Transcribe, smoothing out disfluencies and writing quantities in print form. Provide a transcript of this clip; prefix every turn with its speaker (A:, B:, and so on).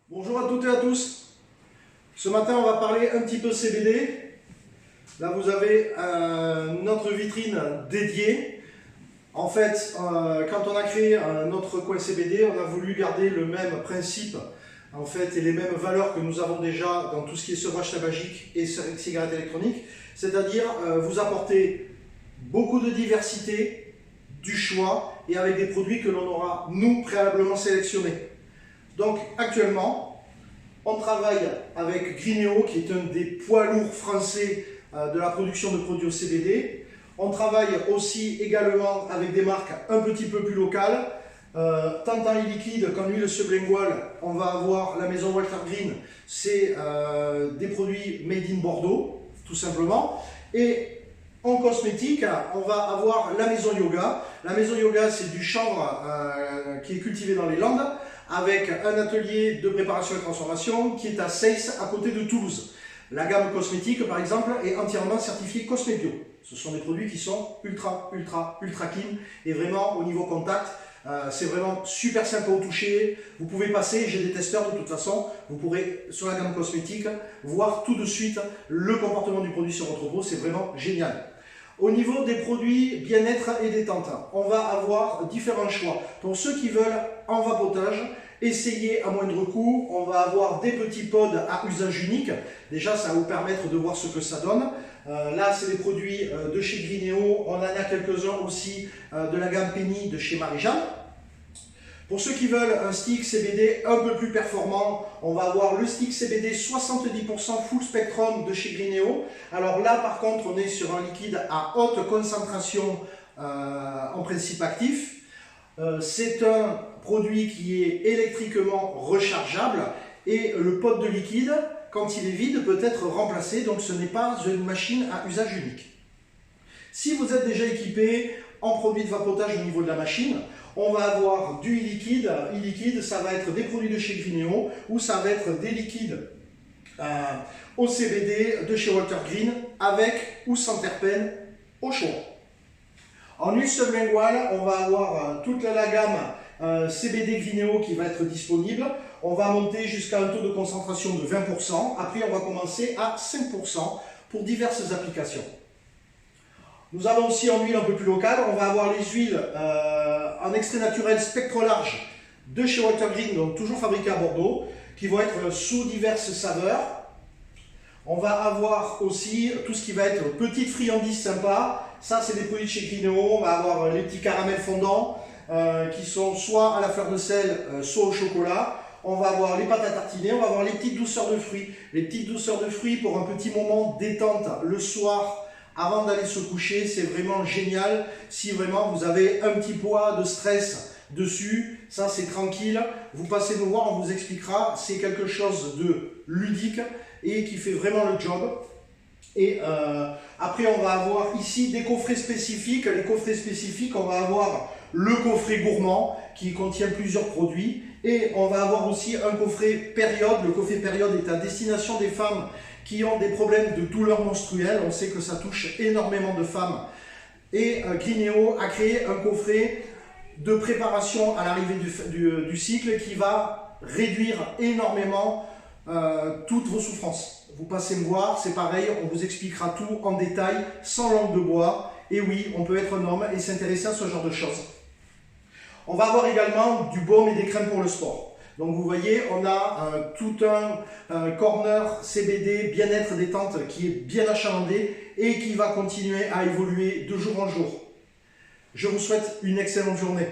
A: Bonjour à toutes et à tous. Ce matin, on va parler un petit peu CBD. Là, vous avez notre vitrine dédiée. En fait, quand on a créé notre coin CBD, on a voulu garder le même principe en fait, et les mêmes valeurs que nous avons déjà dans tout ce qui est sevrage tabagique et cigarettes électroniques. C'est-à-dire vous apporter beaucoup de diversité, du choix et avec des produits que l'on aura, nous, préalablement sélectionnés. Donc actuellement, on travaille avec Greeneo, qui est un des poids lourds français de la production de produits au CBD. On travaille aussi également avec des marques un petit peu plus locales. Tant en liquide qu'en huile sublinguale, on va avoir la maison Walter Green. C'est des produits made in Bordeaux, tout simplement. Et en cosmétique, on va avoir la maison Yoga. La maison Yoga, c'est du chanvre qui est cultivé dans les Landes, avec un atelier de préparation et transformation qui est à Seyss, à côté de Toulouse. La gamme cosmétique, par exemple, est entièrement certifiée Cosmebio. Ce sont des produits qui sont ultra clean et vraiment au niveau contact. C'est vraiment super simple au toucher. Vous pouvez passer, j'ai des testeurs de toute façon, vous pourrez sur la gamme cosmétique voir tout de suite le comportement du produit sur votre peau, c'est vraiment génial. Au niveau des produits bien-être et détente, on va avoir différents choix. Pour ceux qui veulent en vapotage, essayer à moindre coût, on va avoir des petits pods à usage unique. Déjà, ça va vous permettre de voir ce que ça donne. Là, c'est des produits de chez Greeneo. On en a quelques-uns aussi de la gamme Penny de chez Marie-Jeanne. Pour ceux qui veulent un stick CBD un peu plus performant, on va avoir le stick CBD 70% full spectrum de chez Greeneo. Alors là, par contre, on est sur un liquide à haute concentration en principe actif. C'est un produit qui est électriquement rechargeable et le pot de liquide, quand il est vide, peut être remplacé. Donc ce n'est pas une machine à usage unique. Si vous êtes déjà équipé en produits de vapotage au niveau de la machine, on va avoir du e-liquide. E-liquide, ça va être des produits de chez Greeneo ou ça va être des liquides au CBD de chez Walter Green avec ou sans terpènes au choix. En huile sublinguale, on va avoir toute la gamme CBD Greeneo qui va être disponible. On va monter jusqu'à un taux de concentration de 20%. Après, on va commencer à 5% pour diverses applications. Nous avons aussi en huile un peu plus locale, on va avoir les huiles en extrait naturel spectre large de chez Walter Green, donc toujours fabriquées à Bordeaux, qui vont être sous diverses saveurs. On va avoir aussi tout ce qui va être petites friandises sympas. Ça, c'est des produits de chez Greeneo. On va avoir les petits caramels fondants qui sont soit à la fleur de sel, soit au chocolat. On va avoir les pâtes à tartiner, on va avoir les petites douceurs de fruits. Les petites douceurs de fruits pour un petit moment détente le soir avant d'aller se coucher, c'est vraiment génial. Si vraiment vous avez un petit poids de stress dessus, ça c'est tranquille. Vous passez nous voir, on vous expliquera. C'est quelque chose de ludique et qui fait vraiment le job. Et après, on va avoir ici des coffrets spécifiques. Les coffrets spécifiques, on va avoir le coffret gourmand qui contient plusieurs produits. Et on va avoir aussi un coffret période. Le coffret période est à destination des femmes qui ont des problèmes de douleurs menstruelles. On sait que ça touche énormément de femmes. Et Greeneo a créé un coffret de préparation à l'arrivée du cycle qui va réduire énormément toutes vos souffrances. Vous passez me voir, c'est pareil, on vous expliquera tout en détail, sans langue de bois. Et oui, on peut être un homme et s'intéresser à ce genre de choses. On va avoir également du baume et des crèmes pour le sport. Donc vous voyez, on a tout un corner CBD bien-être détente qui est bien achalandé et qui va continuer à évoluer de jour en jour. Je vous souhaite une excellente journée.